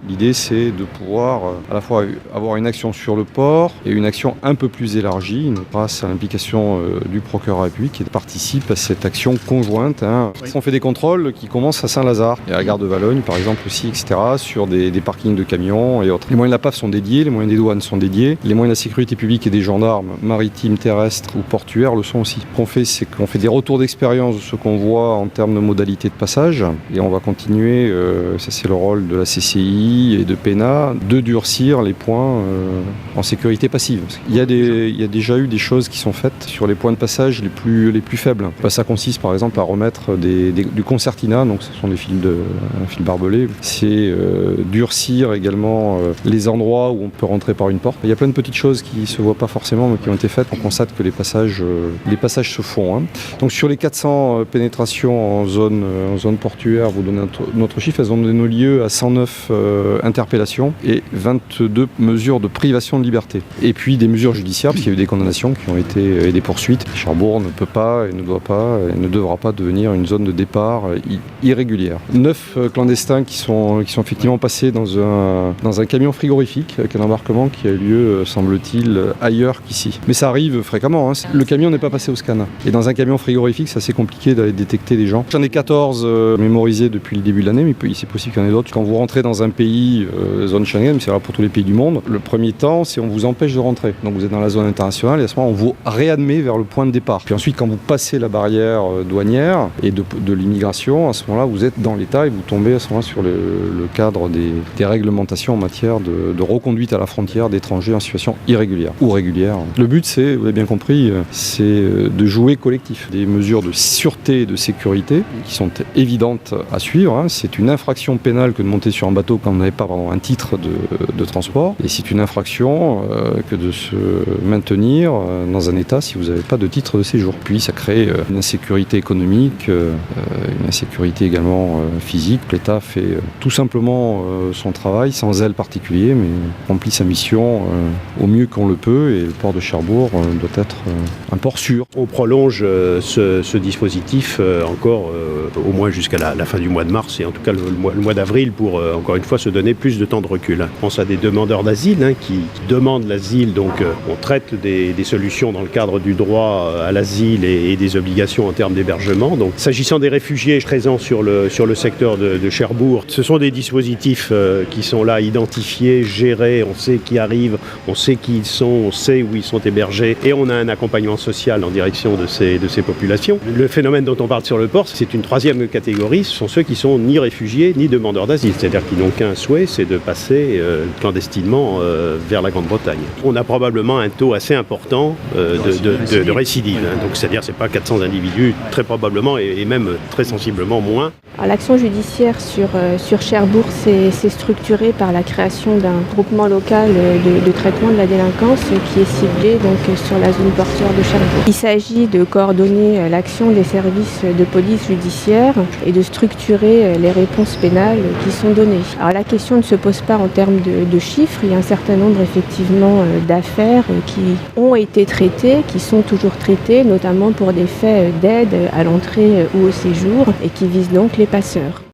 L'idée, c'est de pouvoir à la fois avoir une action sur le port et une action un peu plus élargie grâce à l'implication du procureur de la République qui participe à cette action conjointe. Oui. On fait des contrôles qui commencent à Saint-Lazare et à la gare de Valognes, par exemple aussi, etc., sur des parkings de camions et autres. Les moyens de la PAF sont dédiés, les moyens des douanes sont dédiés, les moyens de la sécurité publique et des gendarmes maritimes, terrestres ou portuaires le sont aussi. Ce qu'on fait, c'est qu'on fait des retours d'expérience de ce qu'on voit en termes de modalités de passage et on va continuer, ça c'est le rôle de la CCI et de PENA, de durcir les points en sécurité passive. Il y a déjà eu des choses qui sont faites sur les points de passage les plus faibles. Ça consiste par exemple à remettre du concertina, donc ce sont des fils barbelés. C'est durcir également les endroits où on peut rentrer par une porte. Il y a plein de petites choses qui ne se voient pas forcément mais qui ont été faites. On constate que les passages se font. Donc sur les 400 pénétrations en zone portuaire, vous donnez notre chiffre, elles ont donné lieu à 109 interpellations et 22 mesures de privation de liberté. Et puis des mesures judiciaires, parce qu'il y a eu des condamnations qui ont été et des poursuites. Cherbourg ne peut pas et ne doit pas et ne devra pas devenir une zone de départ irrégulière. 9 clandestins qui sont effectivement passés dans un camion frigorifique avec un embarquement qui a eu lieu, semble-t-il, ailleurs qu'ici. Mais ça arrive fréquemment. Le camion n'est pas passé au scan. Et dans un camion frigorifique, c'est assez compliqué d'aller détecter des gens. J'en ai 14 mémorisés depuis le début de l'année, mais c'est possible qu'il y en ait d'autres. Quand vous rentrez dans un pays, zone Schengen, mais c'est vrai pour tous les pays du monde, le premier temps, c'est on vous empêche de rentrer. Donc vous êtes dans la zone internationale et à ce moment, on vous réadmet vers le point de départ. Puis ensuite, quand vous passez la barrière douanière et de l'immigration, à ce moment-là, vous êtes dans l'État et vous tombez à ce moment-là sur le cadre des réglementations en matière de reconduite à la frontière d'étrangers en situation irrégulière ou régulière. Le but, c'est, vous l'avez bien compris, c'est de jouer collectif. Des mesures de sûreté et de sécurité qui sont évidentes à suivre. C'est une infraction pénale que de monter sur un bateau quand on n'avait pas un titre de transport. Et c'est une infraction que de se maintenir dans un état si vous n'avez pas de titre de séjour. Puis ça crée une insécurité économique, une insécurité également physique. L'État fait tout simplement son travail sans zèle particulier, mais remplit sa mission au mieux qu'on le peut et le port de Cherbourg doit être un port sûr. On prolonge ce dispositif encore au moins jusqu'à la fin du mois de mars et en tout cas le mois d'avril pour encore une fois se donner plus de temps de recul. On pense à des demandeurs d'asile qui demandent l'asile, donc on traite des solutions dans le cadre du droit à l'asile et des obligations en termes d'hébergement. Donc s'agissant des réfugiés présents sur le secteur de Cherbourg, ce sont des dispositifs qui sont là identifiés, gérés, on sait qui arrive, on sait qui ils sont, on sait où ils sont hébergés et on a un accompagnement social en direction de ces populations. Le phénomène dont on parle sur le port, c'est une troisième catégorie, ce sont ceux qui sont ni réfugiés ni demandeurs d'asile, c'est-à-dire qu'ils n'ont qu'un souhait, c'est de passer clandestinement vers la Grande-Bretagne. On a probablement un taux assez important de récidive, donc c'est-à-dire c'est pas 400 individus, très probablement et même très sensiblement moins. Alors, l'action judiciaire sur Cherbourg s'est structurée par la création d'un groupement local de traitement de la délinquance qui est ciblé donc sur la zone portuaire de Cherbourg. Il s'agit de coordonner l'action des services de police judiciaire et de structurer les réponses pénales qui sont données. Alors la question ne se pose pas en termes de chiffres, il y a un certain nombre effectivement d'affaires qui ont été traitées, qui sont toujours traitées, notamment pour des faits d'aide à l'entrée ou au séjour et qui visent donc les passeurs.